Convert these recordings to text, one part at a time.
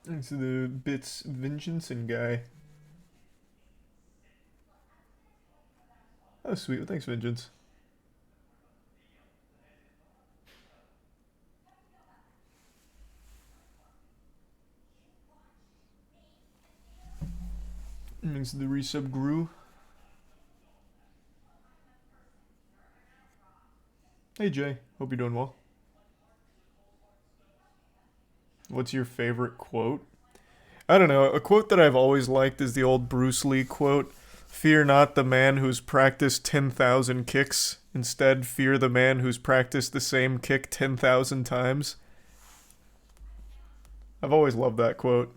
Thanks to the Bits Vengeance and guy. Oh, sweet. Well, thanks, Vengeance. Thanks to the resub Gru. Hey, Jay. Hope you're doing well. What's your favorite quote? I don't know. A quote that I've always liked is the old Bruce Lee quote: "Fear not the man who's practiced 10,000 kicks. Instead, fear the man who's practiced the same kick 10,000 times." I've always loved that quote.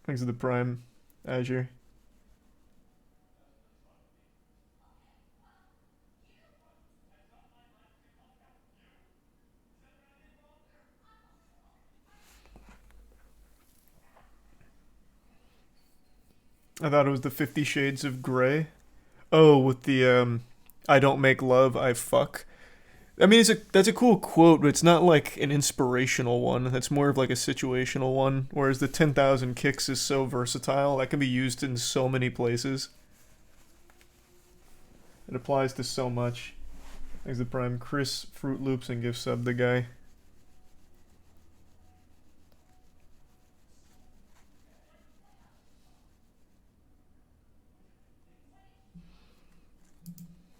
Thanks to the Prime, Azure. I thought it was the 50 Shades of Grey. Oh, with the I don't make love, I fuck. I mean, that's a cool quote, but it's not like an inspirational one. It's more of like a situational one. Whereas the 10,000 kicks is so versatile that can be used in so many places. It applies to so much. Thanks to Prime. Chris Fruit Loops and gift sub the guy.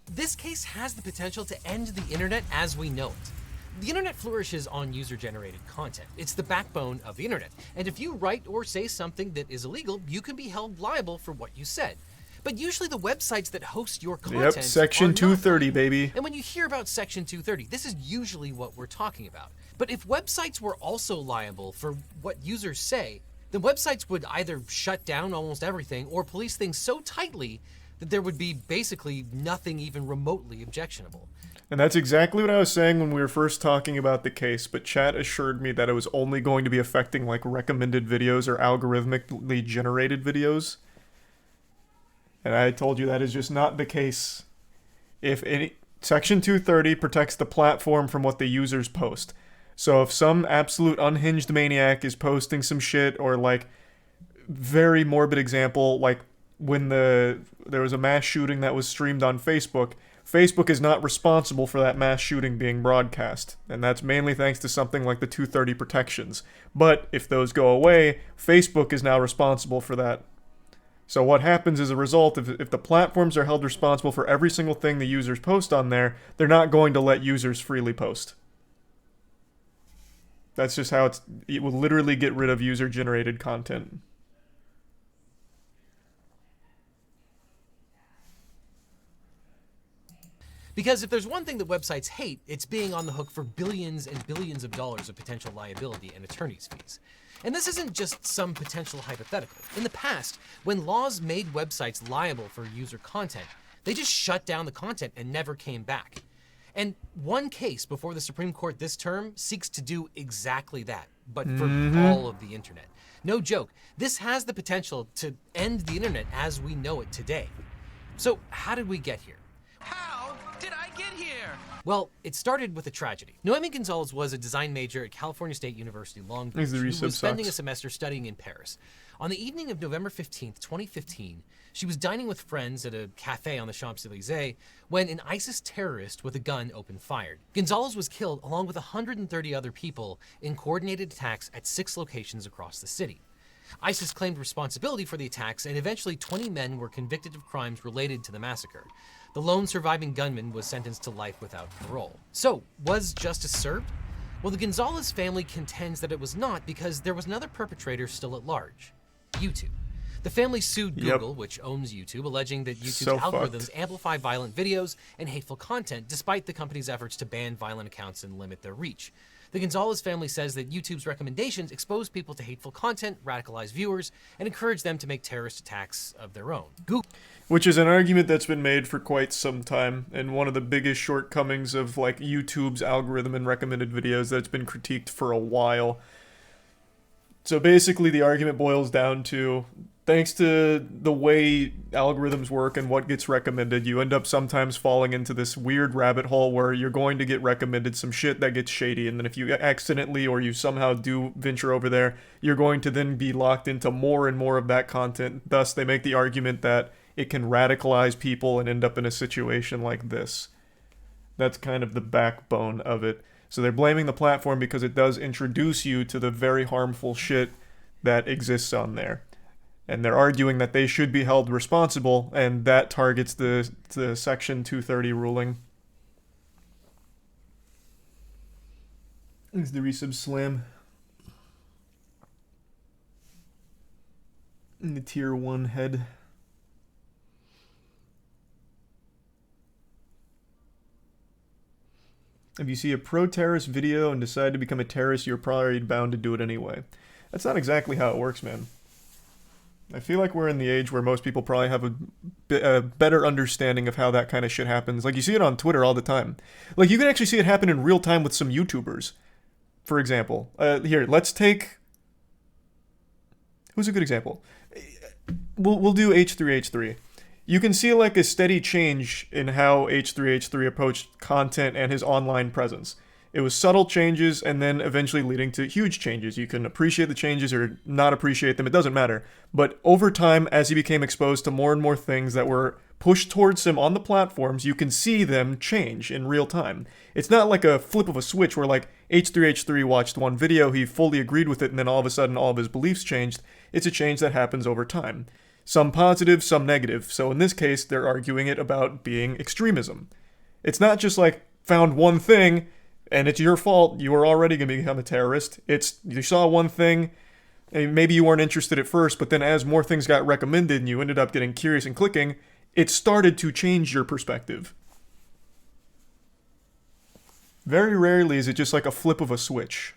This case has the potential to end the internet as we know it. The internet flourishes on user-generated content. It's the backbone of the internet. And if you write or say something that is illegal, you can be held liable for what you said. But usually the websites that host your content Yep, Section 230, baby. And when you hear about Section 230, this is usually what we're talking about. But if websites were also liable for what users say, then websites would either shut down almost everything or police things so tightly that there would be basically nothing even remotely objectionable. And that's exactly what I was saying when we were first talking about the case, but chat assured me that it was only going to be affecting like recommended videos or algorithmically generated videos. And I told you that is just not the case. If any Section 230 protects the platform from what the users post. So if some absolute unhinged maniac is posting some shit, or like very morbid example, like when there was a mass shooting that was streamed on Facebook, Facebook is not responsible for that mass shooting being broadcast, and that's mainly thanks to something like the 230 protections. But if those go away, Facebook is now responsible for that. So what happens as a result, if the platforms are held responsible for every single thing the users post on there, they're not going to let users freely post. That's just how it will literally get rid of user-generated content. Because if there's one thing that websites hate, it's being on the hook for billions and billions of dollars of potential liability and attorney's fees. And this isn't just some potential hypothetical. In the past, when laws made websites liable for user content, they just shut down the content and never came back. And one case before the Supreme Court this term seeks to do exactly that, but for all of the internet. No joke, this has the potential to end the internet as we know it today. So how did we get here? How did I get here? Well, it started with a tragedy. Noemi Gonzalez was a design major at California State University, Long Beach, who was spending a semester studying in Paris. On the evening of November 15th, 2015, she was dining with friends at a cafe on the Champs-Elysees when an ISIS terrorist with a gun opened fire. Gonzalez was killed along with 130 other people in coordinated attacks at 6 locations across the city. ISIS claimed responsibility for the attacks, and eventually 20 men were convicted of crimes related to the massacre. The lone surviving gunman was sentenced to life without parole. So, was justice served? Well, the Gonzalez family contends that it was not, because there was another perpetrator still at large: YouTube. The family sued Google, which owns YouTube, alleging that YouTube's algorithms amplify violent videos and hateful content, despite the company's efforts to ban violent accounts and limit their reach. The Gonzalez family says that YouTube's recommendations expose people to hateful content, radicalize viewers, and encourage them to make terrorist attacks of their own. Which is an argument that's been made for quite some time, and one of the biggest shortcomings of like YouTube's algorithm and recommended videos that's been critiqued for a while. So basically, the argument boils down to, thanks to the way algorithms work and what gets recommended, you end up sometimes falling into this weird rabbit hole where you're going to get recommended some shit that gets shady, and then if you accidentally or you somehow do venture over there, you're going to then be locked into more and more of that content. Thus, they make the argument that it can radicalize people and end up in a situation like this. That's kind of the backbone of it. So they're blaming the platform because it does introduce you to the very harmful shit that exists on there. And they're arguing that they should be held responsible, and that targets the Section 230 ruling. Is the resub slam. And the tier 1 head. If you see a pro-terrorist video and decide to become a terrorist, you're probably bound to do it anyway. That's not exactly how it works, man. I feel like we're in the age where most people probably have a better understanding of how that kind of shit happens. Like, you see it on Twitter all the time. Like, you can actually see it happen in real time with some YouTubers. For example, here, let's take... Who's a good example? We'll do H3H3. You can see like a steady change in how H3H3 approached content and his online presence. It was subtle changes and then eventually leading to huge changes. You can appreciate the changes or not appreciate them, it doesn't matter. But over time, as he became exposed to more and more things that were pushed towards him on the platforms, you can see them change in real time. It's not like a flip of a switch where like H3H3 watched one video, he fully agreed with it, and then all of a sudden all of his beliefs changed. It's a change that happens over time. Some positive, some negative. So in this case, they're arguing it about being extremism. It's not just like found one thing and it's your fault, you were already going to become a terrorist. It's you saw one thing, and maybe you weren't interested at first, but then as more things got recommended and you ended up getting curious and clicking, it started to change your perspective. Very rarely is it just like a flip of a switch.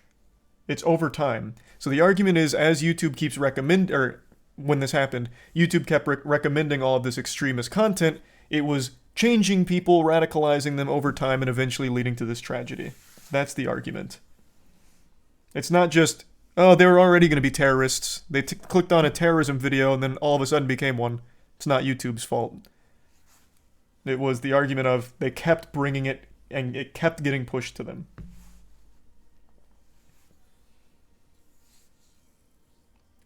It's over time. So the argument is, as YouTube keeps when this happened, YouTube kept recommending all of this extremist content, it was changing people, radicalizing them over time, and eventually leading to this tragedy. That's the argument. It's not just, oh, they were already going to be terrorists. They clicked on a terrorism video and then all of a sudden became one. It's not YouTube's fault. It was the argument of they kept bringing it and it kept getting pushed to them.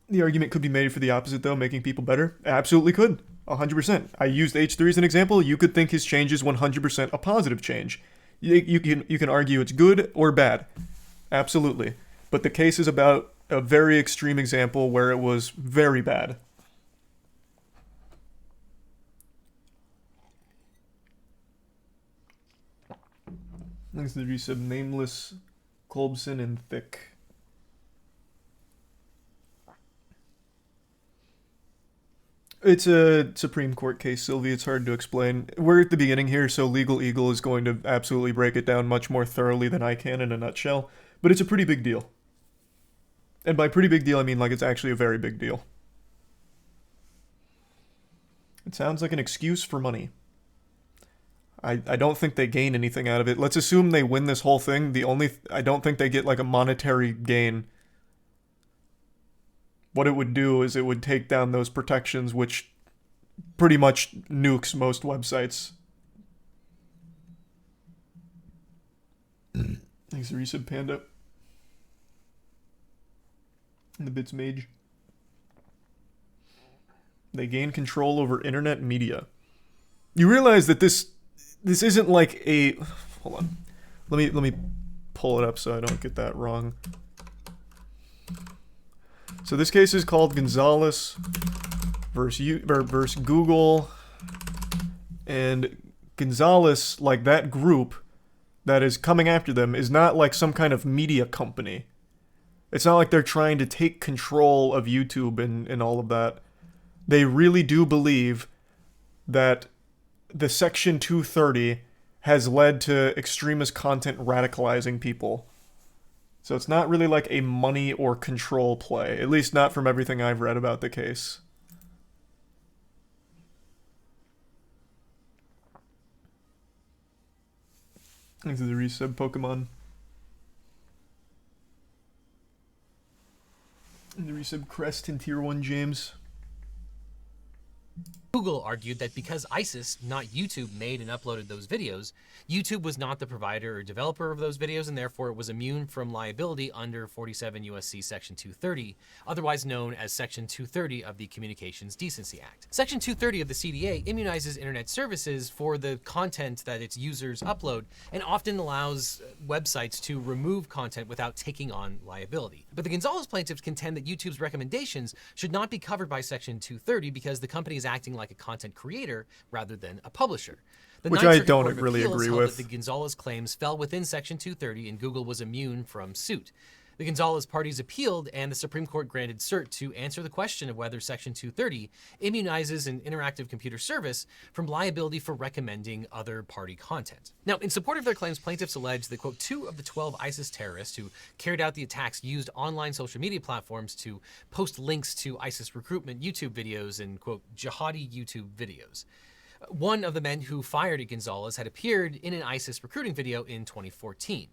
The argument could be made for the opposite, though, making people better. Absolutely could. 100%. I used H3 as an example. You could think his change is 100% a positive change. You can argue it's good or bad. Absolutely. But the case is about a very extreme example where it was very bad. Thanks to the resub, Nameless, Kolbson, and Thick. It's a Supreme Court case, Sylvie. It's hard to explain. We're at the beginning here, so Legal Eagle is going to absolutely break it down much more thoroughly than I can in a nutshell. But it's a pretty big deal. And by pretty big deal, I mean like it's actually a very big deal. It sounds like an excuse for money. I don't think they gain anything out of it. Let's assume they win this whole thing. I don't think they get like a monetary gain. What it would do is it would take down those protections, which pretty much nukes most websites. Thanks to Resub Panda. And the Bits Mage. They gain control over internet media. You realize that this isn't like a... Hold on. Let me pull it up so I don't get that wrong. So this case is called Gonzalez versus Google, and Gonzalez, like that group that is coming after them, is not like some kind of media company. It's not like they're trying to take control of YouTube and all of that. They really do believe that the Section 230 has led to extremist content radicalizing people. So it's not really like a money or control play, at least not from everything I've read about the case. Thanks to the resub Pokemon. resub Crest in Tier 1, James. Google argued that because ISIS, not YouTube, made and uploaded those videos, YouTube was not the provider or developer of those videos, and therefore it was immune from liability under 47 U.S.C. Section 230, otherwise known as Section 230 of the Communications Decency Act. Section 230 of the CDA immunizes internet services for the content that its users upload and often allows websites to remove content without taking on liability. But the Gonzalez plaintiffs contend that YouTube's recommendations should not be covered by Section 230 because the company is acting like a content creator rather than a publisher. Which I don't really agree with. The Gonzalez claims fell within Section 230 and Google was immune from suit. The Gonzalez parties appealed, and the Supreme Court granted cert to answer the question of whether Section 230 immunizes an interactive computer service from liability for recommending other party content. Now, in support of their claims, plaintiffs allege that, quote, 2 of the 12 ISIS terrorists who carried out the attacks used online social media platforms to post links to ISIS recruitment YouTube videos and, quote, jihadi YouTube videos. One of the men who fired at Gonzalez had appeared in an ISIS recruiting video in 2014.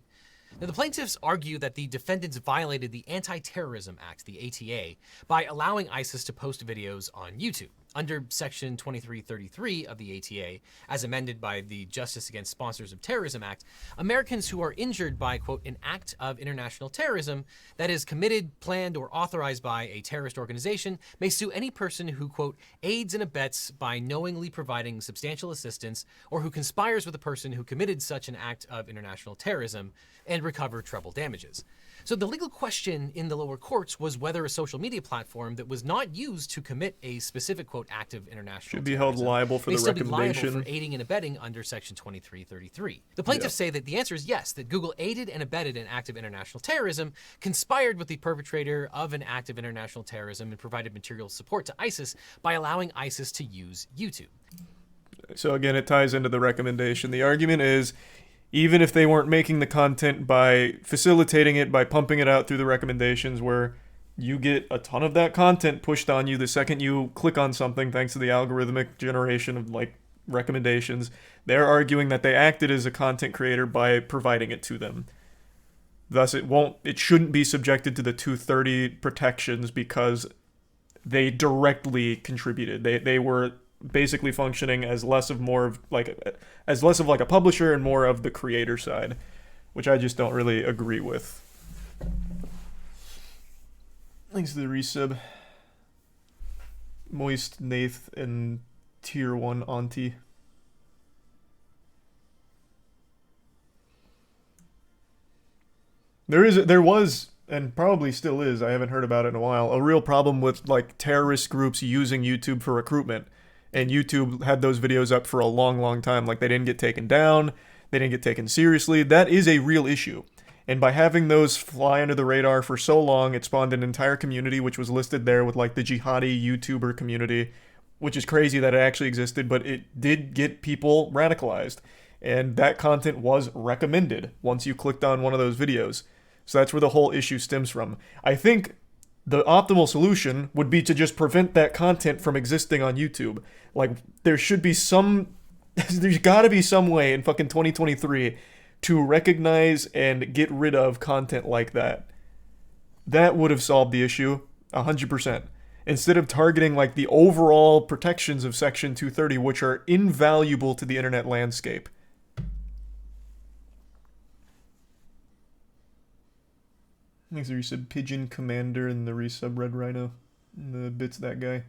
Now, the plaintiffs argue that the defendants violated the Anti-Terrorism Act, the ATA, by allowing ISIS to post videos on YouTube. Under Section 2333 of the ATA, as amended by the Justice Against Sponsors of Terrorism Act, Americans who are injured by, quote, an act of international terrorism that is committed, planned, or authorized by a terrorist organization may sue any person who, quote, aids and abets by knowingly providing substantial assistance or who conspires with a person who committed such an act of international terrorism and recover treble damages. So the legal question in the lower courts was whether a social media platform that was not used to commit a specific, quote, act of international should be held liable for the recommendation. May still be liable for aiding and abetting under Section 2333. The plaintiffs say that the answer is yes, that Google aided and abetted an act of international terrorism, conspired with the perpetrator of an act of international terrorism, and provided material support to ISIS by allowing ISIS to use YouTube. So again, it ties into the recommendation. The argument is, even if they weren't making the content by facilitating it, by pumping it out through the recommendations where you get a ton of that content pushed on you the second you click on something thanks to the algorithmic generation of like recommendations, they're arguing that they acted as a content creator by providing it to them. Thus, it shouldn't be subjected to the 230 protections because they directly contributed. They were basically functioning as less of like a publisher and more of the creator side, which I just don't really agree with. Thanks to the resub. Moist Nath and Tier 1 Auntie. There was, and probably still is, I haven't heard about it in a while, a real problem with like terrorist groups using YouTube for recruitment. And YouTube had those videos up for a long, long time. Like, they didn't get taken down. They didn't get taken seriously. That is a real issue. And by having those fly under the radar for so long, it spawned an entire community, which was listed there with, like, the jihadi YouTuber community, which is crazy that it actually existed, but it did get people radicalized. And that content was recommended once you clicked on one of those videos. So that's where the whole issue stems from. I think the optimal solution would be to just prevent that content from existing on YouTube. Like, there's gotta be some way in fucking 2023 to recognize and get rid of content like that. That would have solved the issue 100%. Instead of targeting like the overall protections of Section 230, which are invaluable to the internet landscape. Thanks for resub Pigeon Commander and the resub Red Rhino. And the bits that guy.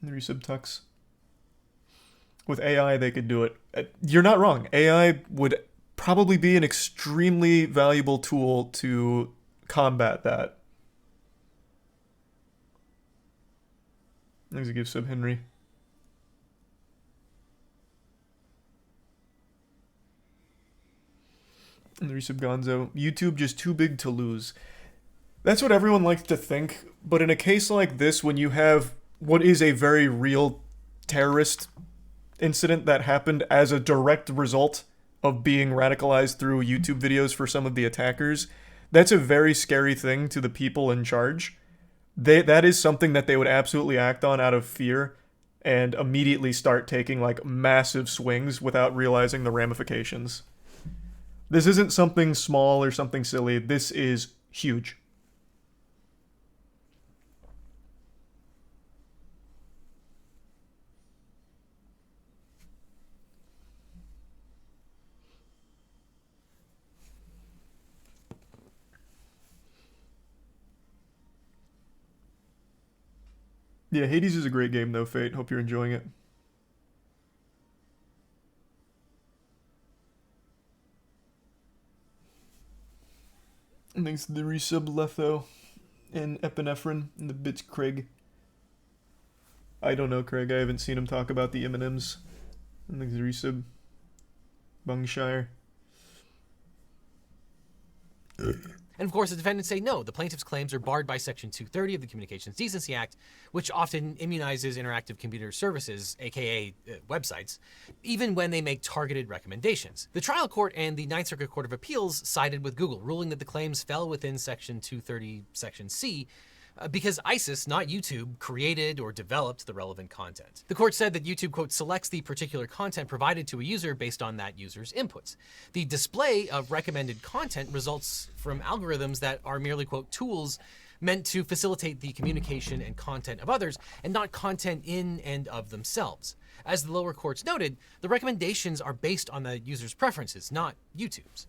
And the resub Tux. With AI, they could do it. You're not wrong. AI would probably be an extremely valuable tool to combat that. Thanks for give sub Henry. And the resub Gonzo. YouTube just too big to lose. That's what everyone likes to think, but in a case like this, when you have what is a very real terrorist incident that happened as a direct result of being radicalized through YouTube videos for some of the attackers, that's a very scary thing to the people in charge. That is something that they would absolutely act on out of fear and immediately start taking like massive swings without realizing the ramifications. This isn't something small or something silly. This is huge. Yeah, Hades is a great game though, Fate. Hope you're enjoying it. Thanks to the resub Letho and epinephrine and the bits Craig. I don't know Craig, I haven't seen him talk about the M&Ms. Thanks to the resub. Bungshire. And of course, the defendants say no, the plaintiff's claims are barred by Section 230 of the Communications Decency Act, which often immunizes interactive computer services, aka websites, even when they make targeted recommendations. The trial court and the Ninth Circuit Court of Appeals sided with Google, ruling that the claims fell within Section 230, Section C, because ISIS, not YouTube, created or developed the relevant content. The court said that YouTube, quote, selects the particular content provided to a user based on that user's inputs. The display of recommended content results from algorithms that are merely, quote, tools meant to facilitate the communication and content of others, and not content in and of themselves. As the lower courts noted, the recommendations are based on the user's preferences, not YouTube's.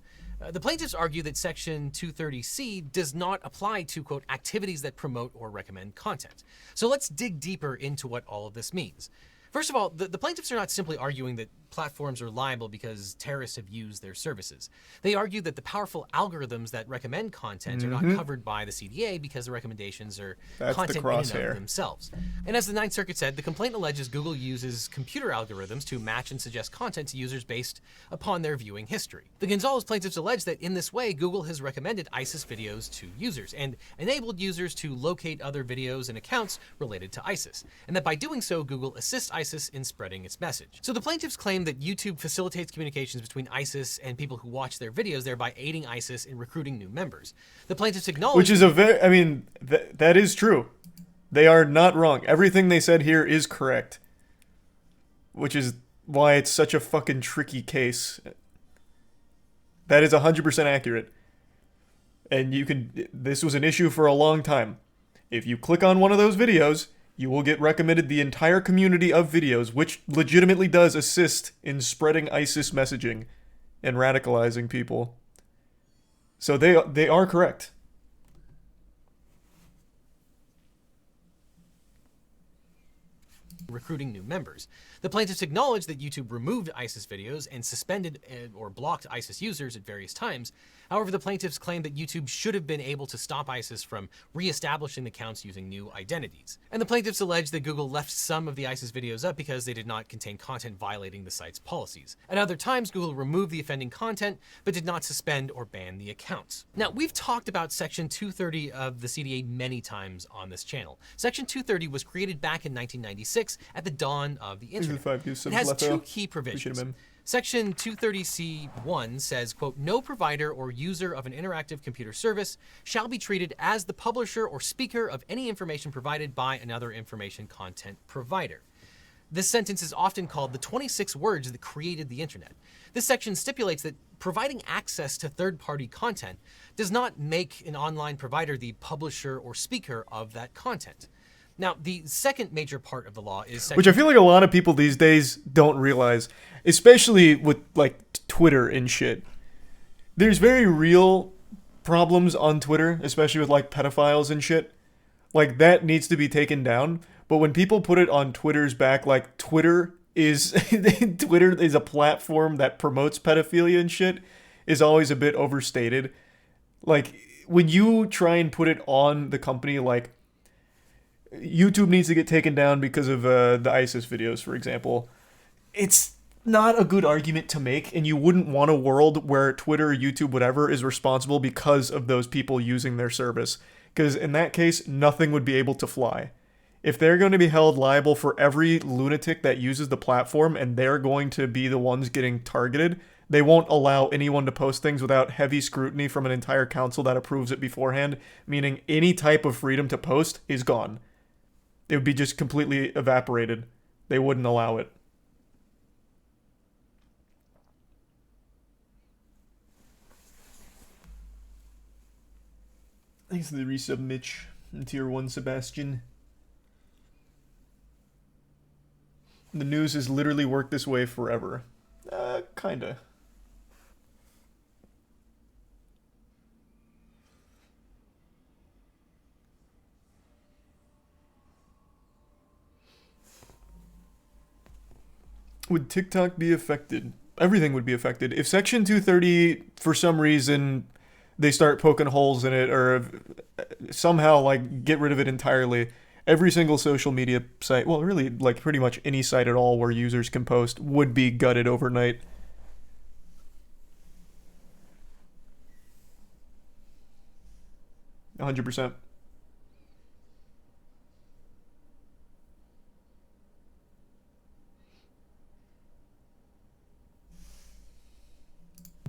The plaintiffs argue that Section 230C does not apply to, quote, activities that promote or recommend content. So let's dig deeper into what all of this means. First of all, the plaintiffs are not simply arguing that platforms are liable because terrorists have used their services. They argue that the powerful algorithms that recommend content are not covered by the CDA because the recommendations are content in and of themselves. And as the Ninth Circuit said, the complaint alleges Google uses computer algorithms to match and suggest content to users based upon their viewing history. The Gonzalez plaintiffs allege that in this way, Google has recommended ISIS videos to users and enabled users to locate other videos and accounts related to ISIS, and that by doing so, Google assists ISIS in spreading its message. So the plaintiffs claim that YouTube facilitates communications between ISIS and people who watch their videos, thereby aiding ISIS in recruiting new members. The plaintiffs acknowledge— which is a very, I mean, that is true. They are not wrong. Everything they said here is correct. Which is why it's such a fucking tricky case. That is 100% accurate. And you can, this was an issue for a long time. If you click on one of those videos, you will get recommended the entire community of videos, which legitimately does assist in spreading ISIS messaging and radicalizing people. So they are correct. Recruiting new members. The plaintiffs acknowledge that YouTube removed ISIS videos and suspended or blocked ISIS users at various times. However, the plaintiffs claim that YouTube should have been able to stop ISIS from re-establishing accounts using new identities. And the plaintiffs allege that Google left some of the ISIS videos up because they did not contain content violating the site's policies. At other times, Google removed the offending content, but did not suspend or ban the accounts. Now, we've talked about Section 230 of the CDA many times on this channel. Section 230 was created back in 1996 at the dawn of the internet. It has two key provisions. Section 230C1 says, quote, no provider or user of an interactive computer service shall be treated as the publisher or speaker of any information provided by another information content provider. This sentence is often called the 26 words that created the internet. This section stipulates that providing access to third-party content does not make an online provider the publisher or speaker of that content. Now, the second major part of the law is which I feel like a lot of people these days don't realize, especially with, like, Twitter and shit. There's very real problems on Twitter, especially with, like, pedophiles and shit. Like, that needs to be taken down. But when people put it on Twitter's back, like, Twitter is a platform that promotes pedophilia and shit, is always a bit overstated. Like, when you try and put it on the company, like, YouTube needs to get taken down because of the ISIS videos, for example. It's not a good argument to make, and you wouldn't want a world where Twitter, YouTube, whatever, is responsible because of those people using their service. Because in that case, nothing would be able to fly. If they're going to be held liable for every lunatic that uses the platform, and they're going to be the ones getting targeted, they won't allow anyone to post things without heavy scrutiny from an entire council that approves it beforehand, meaning any type of freedom to post is gone. It would be just completely evaporated. They wouldn't allow it. Thanks to the resub, Mitch. And Tier 1, Sebastian. The news has literally worked this way forever. Kinda. Would TikTok be affected? Everything would be affected. If Section 230, for some reason, they start poking holes in it or somehow, like, get rid of it entirely, every single social media site, well, really, like, pretty much any site at all where users can post would be gutted overnight. %.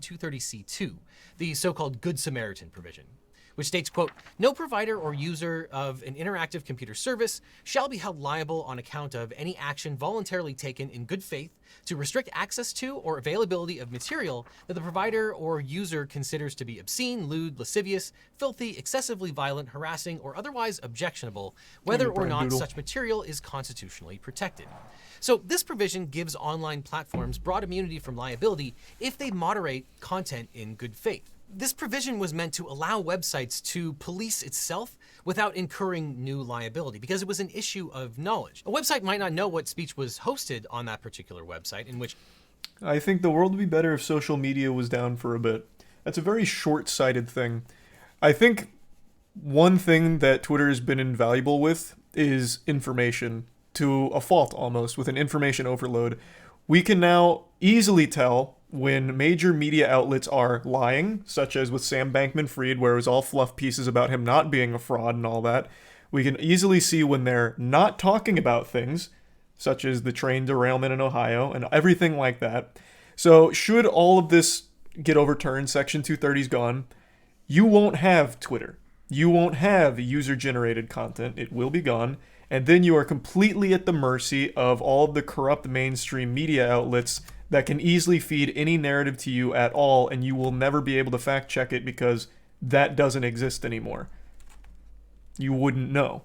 230C2, the so-called Good Samaritan provision, which states, quote, no provider or user of an interactive computer service shall be held liable on account of any action voluntarily taken in good faith to restrict access to or availability of material that the provider or user considers to be obscene, lewd, lascivious, filthy, excessively violent, harassing, or otherwise objectionable, whether or not such material is constitutionally protected. So this provision gives online platforms broad immunity from liability if they moderate content in good faith. This provision was meant to allow websites to police itself without incurring new liability, because it was an issue of knowledge. A website might not know what speech was hosted on that particular website, in which... I think the world would be better if social media was down for a bit. That's a very short-sighted thing. I think one thing that Twitter has been invaluable with is information, to a fault almost, with an information overload. We can now easily tell when major media outlets are lying, such as with Sam Bankman-Fried, where it was all fluff pieces about him not being a fraud and all that. We can easily see when they're not talking about things, such as the train derailment in Ohio and everything like that. So should all of this get overturned, Section 230's gone, you won't have Twitter. You won't have user-generated content. It will be gone. And then you are completely at the mercy of all of the corrupt mainstream media outlets that can easily feed any narrative to you at all, and you will never be able to fact check it because that doesn't exist anymore. You wouldn't know.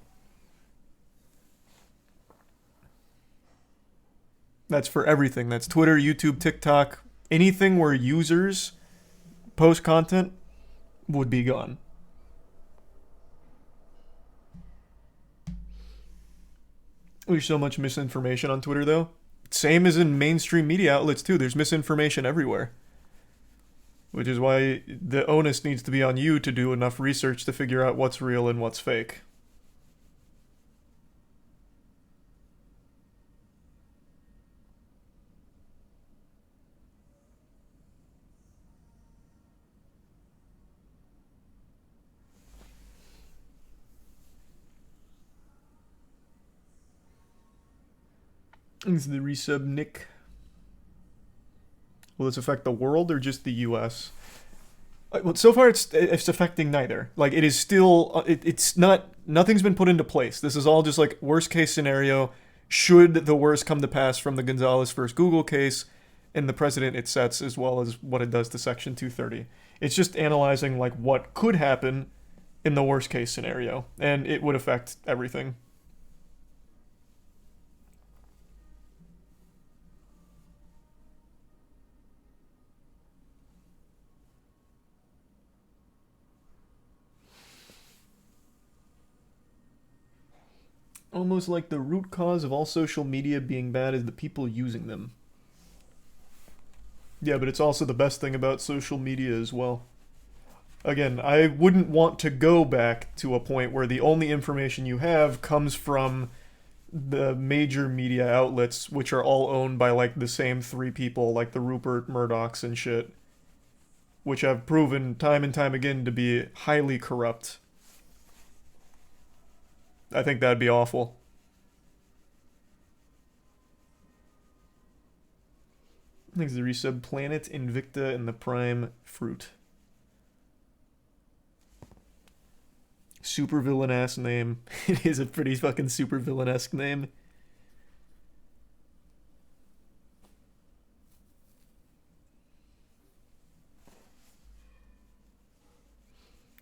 That's for everything. That's Twitter, YouTube, TikTok, anything where users post content would be gone. There's so much misinformation on Twitter, though. Same as in mainstream media outlets, too. There's misinformation everywhere. Which is why the onus needs to be on you to do enough research to figure out what's real and what's fake. Is the resub Nick? Will this affect the world or just the U.S.? Well, so far it's affecting neither. Like, it is still, it's not, nothing's been put into place. This is all just like worst case scenario. Should the worst come to pass from the Gonzalez versus Google case and the precedent it sets, as well as what it does to Section 230. It's just analyzing like what could happen in the worst case scenario, and it would affect everything. Almost like the root cause of all social media being bad is the people using them. Yeah, but it's also the best thing about social media as well. Again, I wouldn't want to go back to a point where the only information you have comes from the major media outlets, which are all owned by like the same three people, like the Rupert Murdochs and shit, which have proven time and time again to be highly corrupt. I think that'd be awful. Thanks to the resub. Planet, Invicta, and the Prime Fruit. Super villain-ass name. It is a pretty fucking super villain-esque name.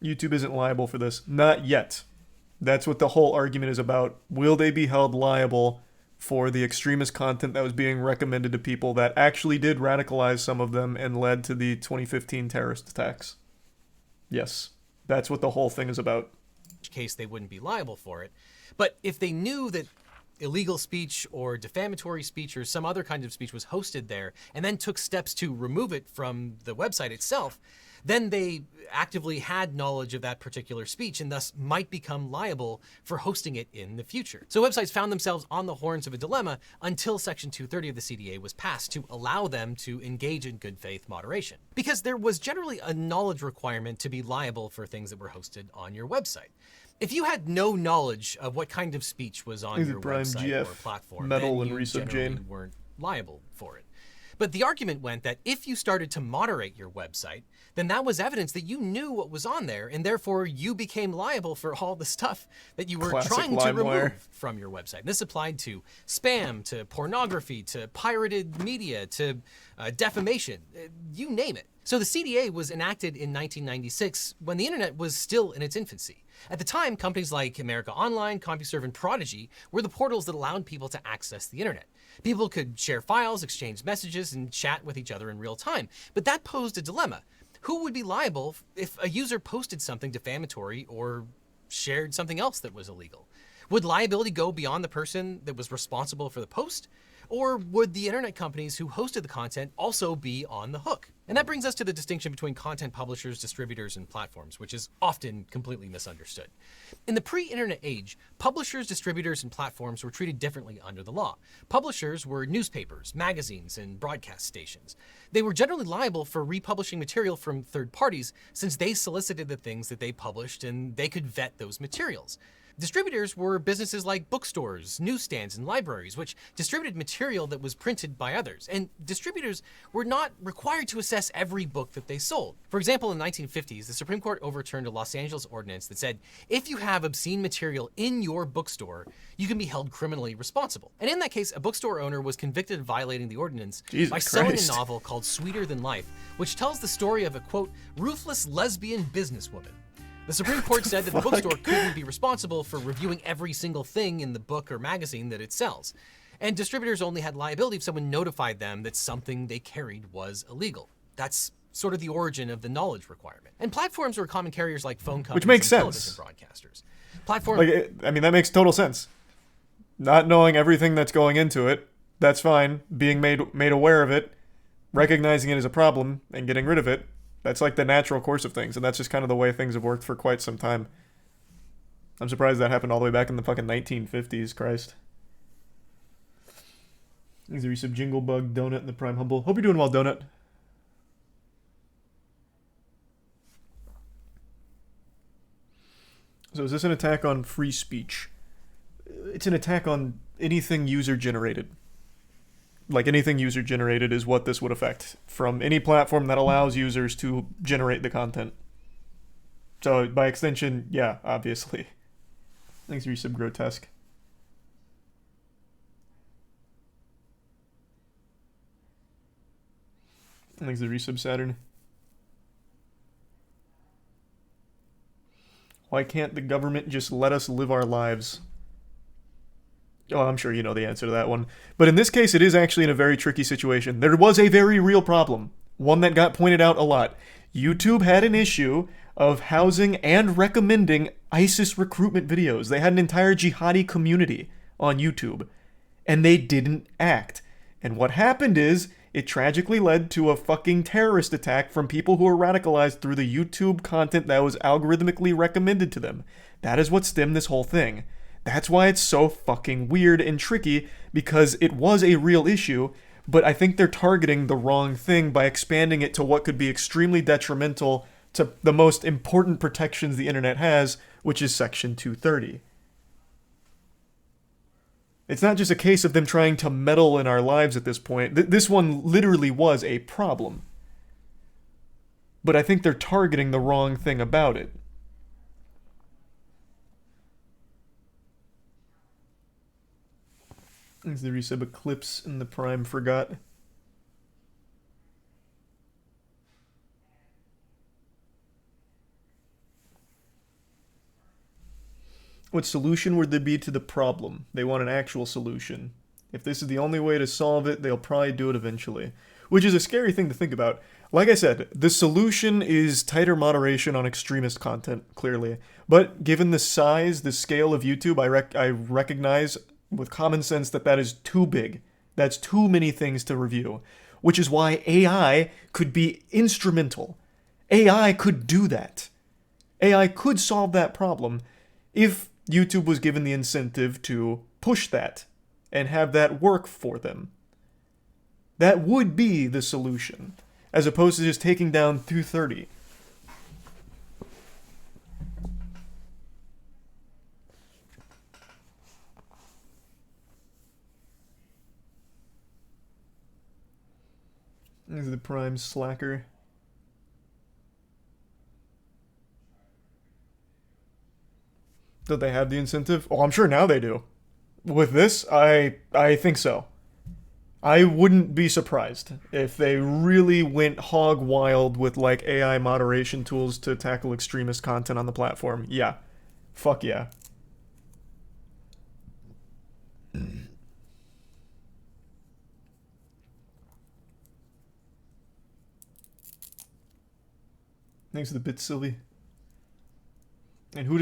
YouTube isn't liable for this. Not yet. That's what the whole argument is about. Will they be held liable for the extremist content that was being recommended to people that actually did radicalize some of them and led to the 2015 terrorist attacks? Yes. That's what the whole thing is about. In which case they wouldn't be liable for it. But if they knew that illegal speech or defamatory speech or some other kind of speech was hosted there and then took steps to remove it from the website itself, then they actively had knowledge of that particular speech and thus might become liable for hosting it in the future. So websites found themselves on the horns of a dilemma until Section 230 of the CDA was passed to allow them to engage in good faith moderation. Because there was generally a knowledge requirement to be liable for things that were hosted on your website. If you had no knowledge of what kind of speech was on your website or platform, Metal then and you generally weren't liable for it. But the argument went that if you started to moderate your website, then that was evidence that you knew what was on there, and therefore you became liable for all the stuff that you were trying to remove from your website. And this applied to spam, to pornography, to pirated media, to defamation, you name it. So the CDA was enacted in 1996 when the internet was still in its infancy. At the time, companies like America Online, CompuServe, and Prodigy were the portals that allowed people to access the internet. People could share files, exchange messages, and chat with each other in real time. But that posed a dilemma. Who would be liable if a user posted something defamatory or shared something else that was illegal? Would liability go beyond the person that was responsible for the post? Or would the internet companies who hosted the content also be on the hook? And that brings us to the distinction between content publishers, distributors, and platforms, which is often completely misunderstood. In the pre-internet age, publishers, distributors, and platforms were treated differently under the law. Publishers were newspapers, magazines, and broadcast stations. They were generally liable for republishing material from third parties since they solicited the things that they published and they could vet those materials. Distributors were businesses like bookstores, newsstands, and libraries, which distributed material that was printed by others. And distributors were not required to assess every book that they sold. For example, in the 1950s, the Supreme Court overturned a Los Angeles ordinance that said, if you have obscene material in your bookstore, you can be held criminally responsible. And in that case, a bookstore owner was convicted of violating the ordinance by selling a novel called Sweeter Than Life, which tells the story of a, quote, ruthless lesbian businesswoman. The Supreme Court said that the bookstore couldn't be responsible for reviewing every single thing in the book or magazine that it sells. And distributors only had liability if someone notified them that something they carried was illegal. That's sort of the origin of the knowledge requirement. And platforms were common carriers like phone companies and television broadcasters. That makes total sense. Not knowing everything that's going into it, that's fine. Being made aware of it, recognizing it as a problem, and getting rid of it, that's like the natural course of things, and that's just kind of the way things have worked for quite some time. I'm surprised that happened all the way back in the fucking 1950s, Christ. Thanks, Resub Jinglebug, Donut, and the Prime Humble. Hope you're doing well, Donut. So is this an attack on free speech? It's an attack on anything user-generated. Like, anything user-generated is what this would affect from any platform that allows users to generate the content. So, by extension, yeah, obviously. Thanks, Resub Grotesque. Thanks, the Resub Saturn. Why can't the government just let us live our lives? Oh, I'm sure you know the answer to that one. But in this case, it is actually in a very tricky situation. There was a very real problem, one that got pointed out a lot. YouTube had an issue of housing and recommending ISIS recruitment videos. They had an entire jihadi community on YouTube, and they didn't act. And what happened is, it tragically led to a fucking terrorist attack from people who were radicalized through the YouTube content that was algorithmically recommended to them. That is what stemmed this whole thing. That's why it's so fucking weird and tricky, because it was a real issue, but I think they're targeting the wrong thing by expanding it to what could be extremely detrimental to the most important protections the internet has, which is Section 230. It's not just a case of them trying to meddle in our lives at this point. This one literally was a problem. But I think they're targeting the wrong thing about it. Thanks the resub Eclipse and the Prime Forgot. What solution would there be to the problem? They want an actual solution. If this is the only way to solve it, they'll probably do it eventually. Which is a scary thing to think about. Like I said, the solution is tighter moderation on extremist content, clearly. But given the size, the scale of YouTube, I recognize with common sense that that is too big. That's too many things to review, which is why AI could be instrumental. AI could do that. AI could solve that problem if YouTube was given the incentive to push that and have that work for them. That would be the solution, as opposed to just taking down 230. This is the prime slacker. Do they have the incentive? Oh, I'm sure now they do. With this, I think so. I wouldn't be surprised if they really went hog wild with like AI moderation tools to tackle extremist content on the platform. Yeah. Fuck yeah. Thanks for the bit, Sylvie. And who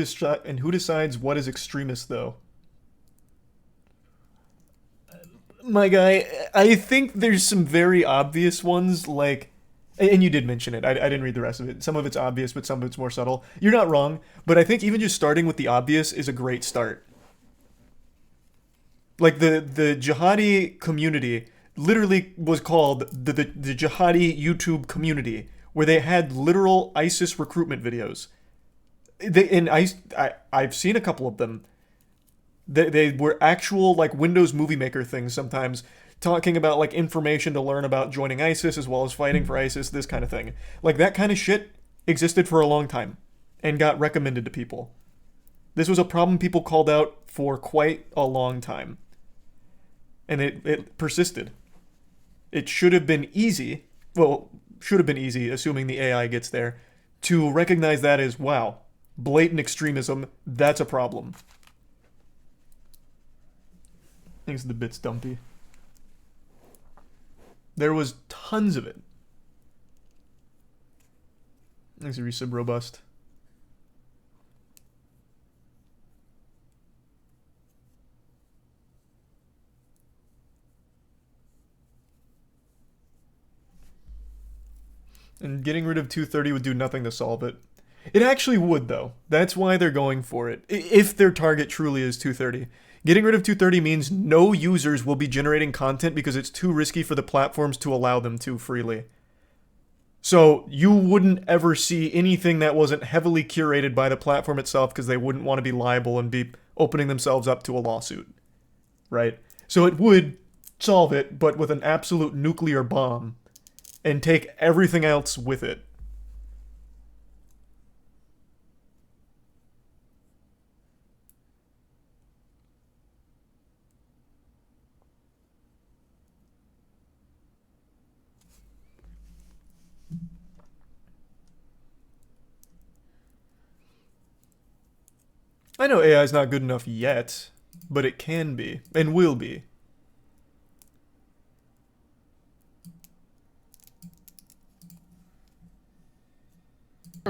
decides what is extremist, though? My guy, I think there's some very obvious ones, like... And you did mention it. I didn't read the rest of it. Some of it's obvious, but some of it's more subtle. You're not wrong, but I think even just starting with the obvious is a great start. Like, the jihadi community literally was called the jihadi YouTube community, where they had literal ISIS recruitment videos. I've seen a couple of them. They were actual like Windows Movie Maker things sometimes, talking about like information to learn about joining ISIS as well as fighting for ISIS, this kind of thing. Like that kind of shit existed for a long time and got recommended to people. This was a problem people called out for quite a long time. And it persisted. It should have been easy, well, should have been easy, assuming the AI gets there, to recognize that as, wow, blatant extremism, that's a problem. Thanks to the bits, Dumpy. There was tons of it. Thanks to Resub Robust. And getting rid of 230 would do nothing to solve it. It actually would, though. That's why they're going for it. If their target truly is 230. Getting rid of 230 means no users will be generating content because it's too risky for the platforms to allow them to freely. So you wouldn't ever see anything that wasn't heavily curated by the platform itself because they wouldn't want to be liable and be opening themselves up to a lawsuit. Right? So it would solve it, but with an absolute nuclear bomb. And take everything else with it. I know AI is not good enough yet, but it can be, and will be.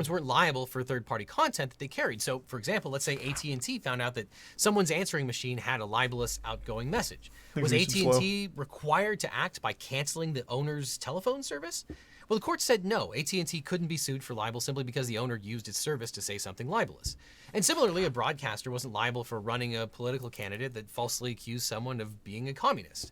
Weren't liable for third-party content that they carried. So, for example, let's say AT&T found out that someone's answering machine had a libelous outgoing message. Was AT&T required to act by canceling the owner's telephone service? Well, the court said no. AT&T couldn't be sued for libel simply because the owner used its service to say something libelous. And similarly, a broadcaster wasn't liable for running a political candidate that falsely accused someone of being a communist.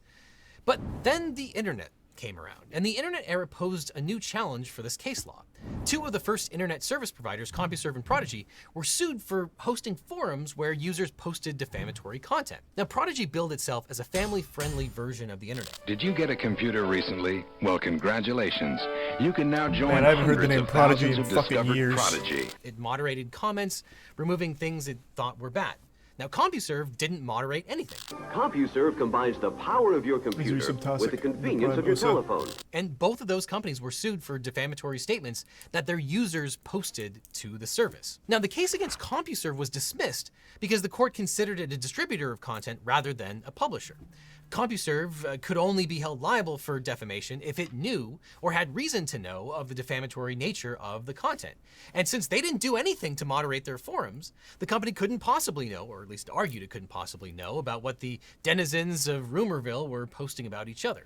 But then the internet came around, and the internet era posed a new challenge for this case law. Two of the first internet service providers, CompuServe and Prodigy, were sued for hosting forums where users posted defamatory content. Now, Prodigy billed itself as a family-friendly version of the internet. Did you get a computer recently? Well, congratulations. You can now join Man, I haven't heard the name Prodigy in fucking years. Prodigy. It moderated comments, removing things it thought were bad. Now, CompuServe didn't moderate anything. CompuServe combines the power of your computer with the convenience of your telephone. And both of those companies were sued for defamatory statements that their users posted to the service. Now, the case against CompuServe was dismissed because the court considered it a distributor of content rather than a publisher. CompuServe could only be held liable for defamation if it knew or had reason to know of the defamatory nature of the content. And since they didn't do anything to moderate their forums, the company couldn't possibly know or at least argued it couldn't possibly know, about what the denizens of Rumorville were posting about each other.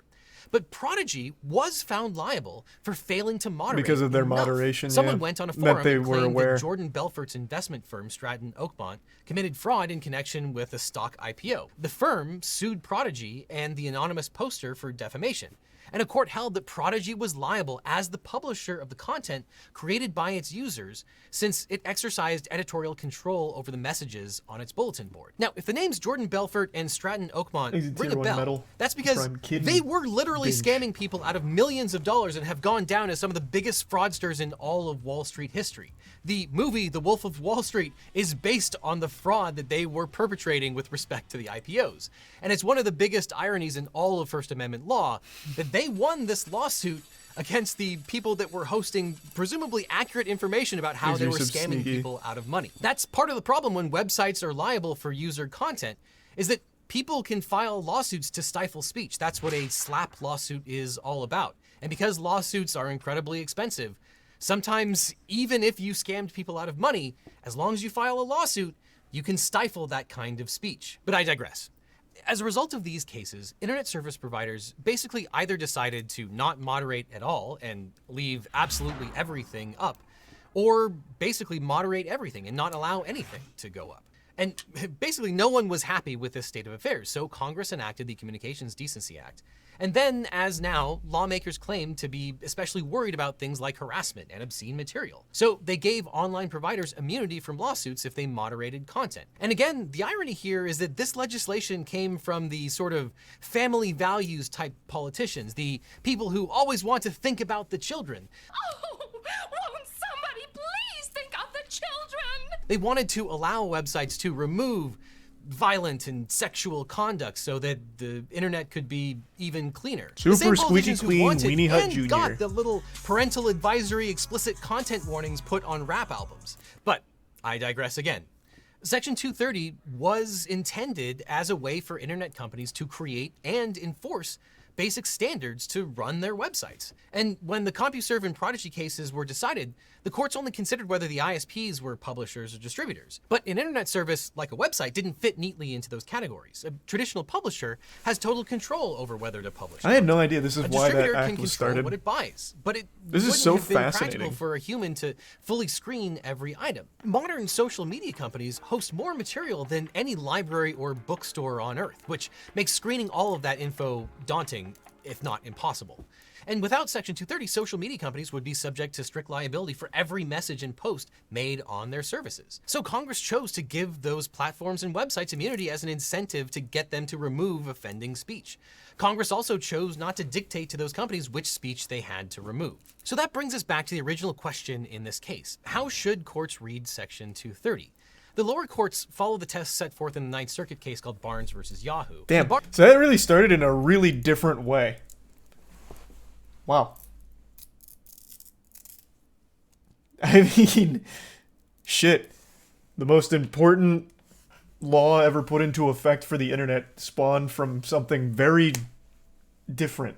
But Prodigy was found liable for failing to moderate because of their enough. moderation. Someone went on a forum and claimed that Jordan Belfort's investment firm, Stratton Oakmont, committed fraud in connection with a stock IPO. The firm sued Prodigy and the anonymous poster for defamation, and a court held that Prodigy was liable as the publisher of the content created by its users, since it exercised editorial control over the messages on its bulletin board. Now, if the names Jordan Belfort and Stratton Oakmont ring a bell, that's because they were literally scamming people out of millions of dollars and have gone down as some of the biggest fraudsters in all of Wall Street history. The movie The Wolf of Wall Street is based on the fraud that they were perpetrating with respect to the IPOs. And it's one of the biggest ironies in all of First Amendment law that they won this lawsuit against the people that were hosting presumably accurate information about how they were scamming people out of money. That's part of the problem when websites are liable for user content, is that people can file lawsuits to stifle speech. That's what a slap lawsuit is all about. And because lawsuits are incredibly expensive, sometimes even if you scammed people out of money, as long as you file a lawsuit, you can stifle that kind of speech. But I digress. As a result of these cases, internet service providers basically either decided to not moderate at all and leave absolutely everything up, or basically moderate everything and not allow anything to go up. And basically no one was happy with this state of affairs, so Congress enacted the Communications Decency Act. And then, as now, lawmakers claim to be especially worried about things like harassment and obscene material. So they gave online providers immunity from lawsuits if they moderated content. And again, the irony here is that this legislation came from the sort of family values type politicians, the people who always want to think about the children. Oh, won't somebody please think of the children? They wanted to allow websites to remove violent and sexual conduct so that the internet could be even cleaner. Super squeaky clean Weenie Hut Jr. got the little parental advisory explicit content warnings put on rap albums. But I digress again. Section 230 was intended as a way for internet companies to create and enforce basic standards to run their websites. And when the CompuServe and Prodigy cases were decided, the courts only considered whether the ISPs were publishers or distributors. But an internet service, like a website, didn't fit neatly into those categories. A traditional publisher has total control over whether to publish. I had no idea this is why that act was started. What it buys, but this is so have been fascinating. Practical for a human to fully screen every item. Modern social media companies host more material than any library or bookstore on Earth, which makes screening all of that info daunting, if not impossible. And without Section 230, social media companies would be subject to strict liability for every message and post made on their services. So Congress chose to give those platforms and websites immunity as an incentive to get them to remove offending speech. Congress also chose not to dictate to those companies which speech they had to remove. So that brings us back to the original question in this case. How should courts read Section 230? The lower courts follow the tests set forth in the Ninth Circuit case called Barnes versus Yahoo. Damn, so that really started in a really different way. Wow. I mean, shit. The most important law ever put into effect for the internet spawned from something very different.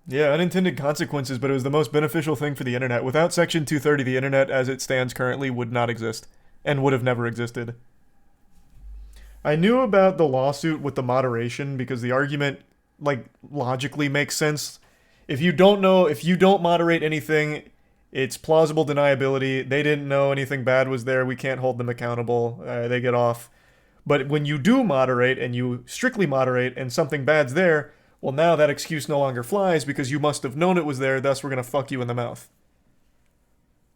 Yeah, unintended consequences, but it was the most beneficial thing for the internet. Without Section 230, the internet as it stands currently would not exist, and would have never existed. I knew about the lawsuit with the moderation because the argument, like, logically makes sense. If you don't moderate anything, it's plausible deniability. They didn't know anything bad was there. We can't hold them accountable. They get off. But when you do moderate, and you strictly moderate, and something bad's there, well, now that excuse no longer flies because you must have known it was there, thus we're going to fuck you in the mouth.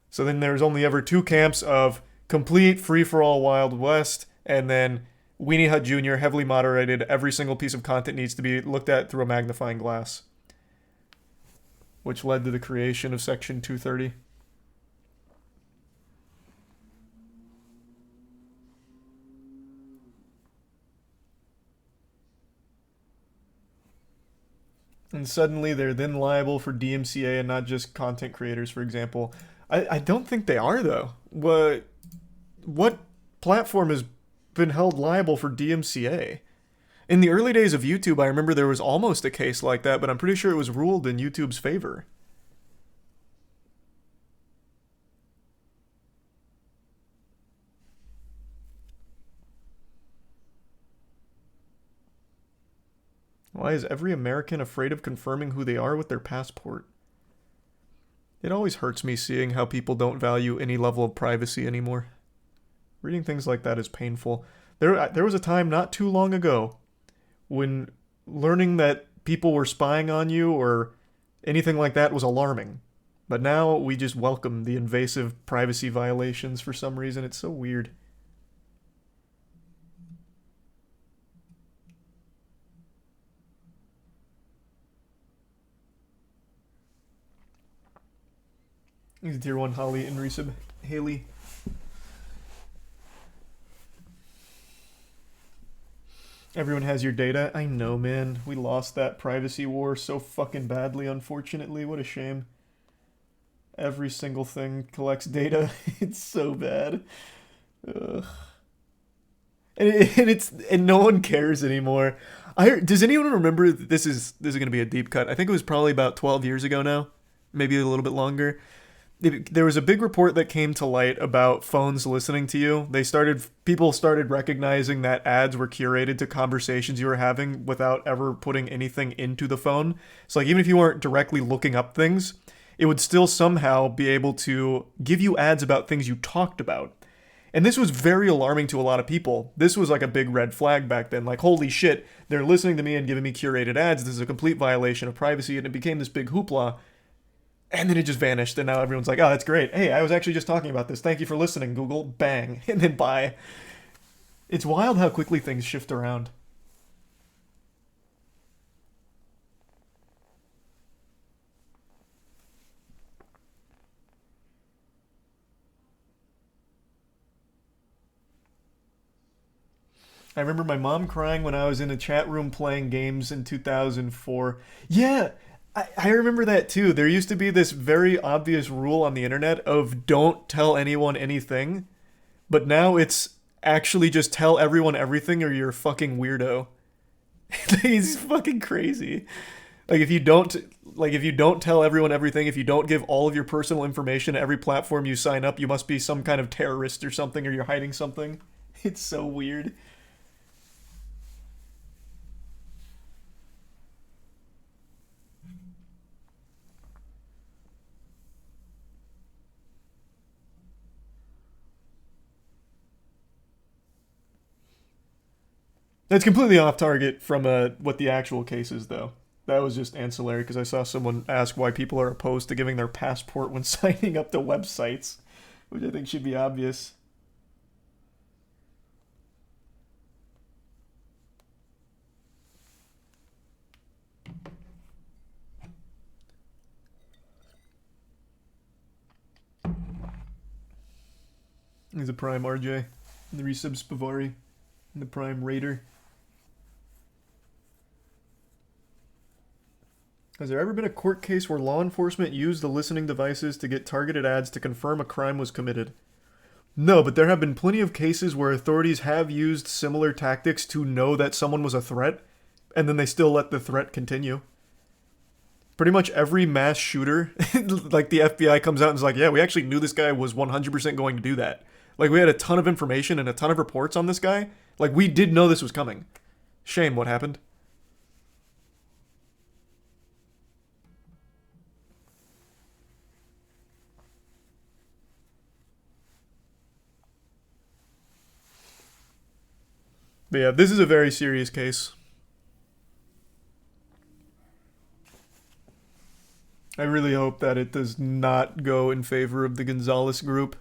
So then there's only ever two camps of complete free-for-all Wild West, and then Weenie Hut Jr., heavily moderated, every single piece of content needs to be looked at through a magnifying glass. Which led to the creation of Section 230. And suddenly they're then liable for DMCA and not just content creators, for example. I don't think they are, though. What platform has been held liable for DMCA? In the early days of YouTube, I remember there was almost a case like that, but I'm pretty sure it was ruled in YouTube's favor. Why is every American afraid of confirming who they are with their passport? It always hurts me seeing how people don't value any level of privacy anymore. Reading things like that is painful. There was a time not too long ago when learning that people were spying on you or anything like that was alarming. But now we just welcome the invasive privacy violations for some reason. It's so weird. He's tier 1 Holly and Resub Haley. Everyone has your data. I know, man. We lost that privacy war so fucking badly, unfortunately. What a shame. Every single thing collects data. It's so bad. Ugh. And no one cares anymore. Does anyone remember, this is going to be a deep cut. I think it was probably about 12 years ago now. Maybe a little bit longer. There was a big report that came to light about phones listening to you. People started recognizing that ads were curated to conversations you were having without ever putting anything into the phone. So like even if you weren't directly looking up things, it would still somehow be able to give you ads about things you talked about. And this was very alarming to a lot of people. This was like a big red flag back then. Like, holy shit, they're listening to me and giving me curated ads. This is a complete violation of privacy. And it became this big hoopla. And then it just vanished, and now everyone's like, oh, that's great. Hey, I was actually just talking about this. Thank you for listening, Google. Bang. And then bye. It's wild how quickly things shift around. I remember my mom crying when I was in a chat room playing games in 2004. Yeah! I remember that too. There used to be this very obvious rule on the internet of don't tell anyone anything, but now it's actually just tell everyone everything or you're a fucking weirdo. He's fucking crazy. Like if you don't tell everyone everything, if you don't give all of your personal information to every platform you sign up, you must be some kind of terrorist or something, or you're hiding something. It's so weird. That's completely off target from what the actual case is, though. That was just ancillary because I saw someone ask why people are opposed to giving their passport when signing up to websites, which I think should be obvious. He's a Prime RJ, and the resub Spavari, and the Prime Raider. Has there ever been a court case where law enforcement used the listening devices to get targeted ads to confirm a crime was committed? No, but there have been plenty of cases where authorities have used similar tactics to know that someone was a threat, and then they still let the threat continue. Pretty much every mass shooter, like the FBI comes out and is like, yeah, we actually knew this guy was 100% going to do that. Like, we had a ton of information and a ton of reports on this guy. Like, we did know this was coming. Shame what happened. But yeah, this is a very serious case. I really hope that it does not go in favor of the Gonzalez group.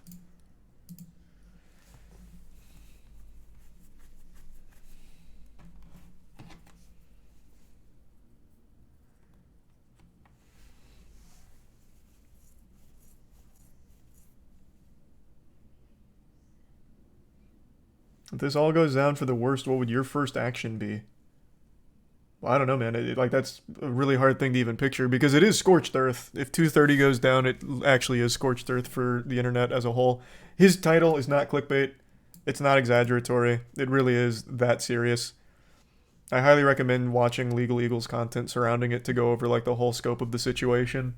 If this all goes down for the worst, what would your first action be? Well, I don't know, man. That's a really hard thing to even picture because it is scorched earth. If 230 goes down, it actually is scorched earth for the internet as a whole. His title is not clickbait. It's not exaggeratory. It really is that serious. I highly recommend watching Legal Eagles content surrounding it to go over like the whole scope of the situation.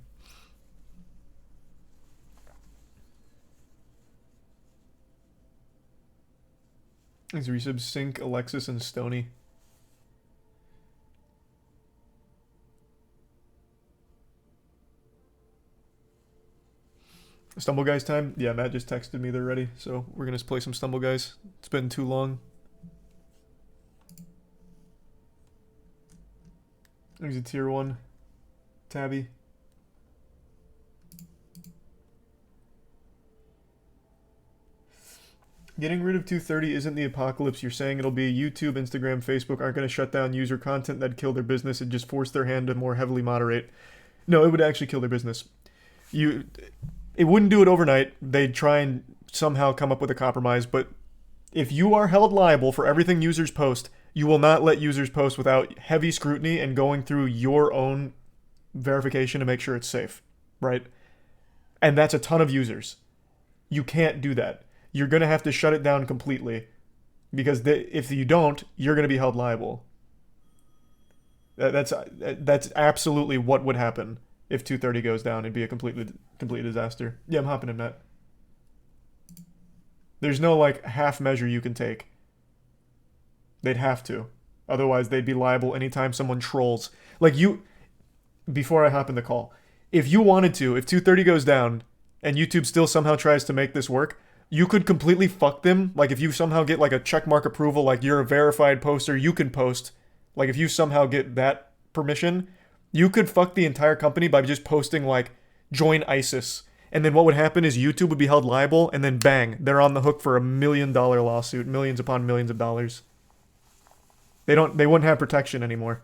These resubs Sync, Alexis, and Stony. Stumble Guys time? Yeah, Matt just texted me they're ready, so we're gonna play some Stumble Guys. It's been too long. There's a tier 1. Tabby. Getting rid of 230 isn't the apocalypse. You're saying it'll be YouTube, Instagram, Facebook aren't going to shut down user content that'd kill their business and just force their hand to more heavily moderate. No, it would actually kill their business. It wouldn't do it overnight. They'd try and somehow come up with a compromise, but if you are held liable for everything users post, you will not let users post without heavy scrutiny and going through your own verification to make sure it's safe, right? And that's a ton of users. You can't do that. You're going to have to shut it down completely because if you don't, you're going to be held liable. That's absolutely what would happen if 230 goes down. It'd be a complete disaster. Yeah, I'm hopping in, Matt. There's no like half measure you can take. They'd have to. Otherwise, they'd be liable anytime someone trolls. Like you, before I hop in the call, if you wanted to, if 230 goes down and YouTube still somehow tries to make this work, you could completely fuck them. Like if you somehow get like a checkmark approval, like you're a verified poster, you can post. Like if you somehow get that permission, you could fuck the entire company by just posting like join ISIS. And then what would happen is YouTube would be held liable and then bang, they're on the hook for $1 million lawsuit, millions upon millions of dollars. They wouldn't have protection anymore.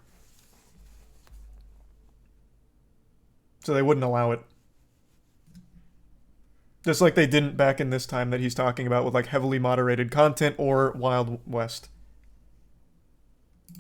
So they wouldn't allow it. Just like they didn't back in this time that he's talking about with like heavily moderated content or Wild West.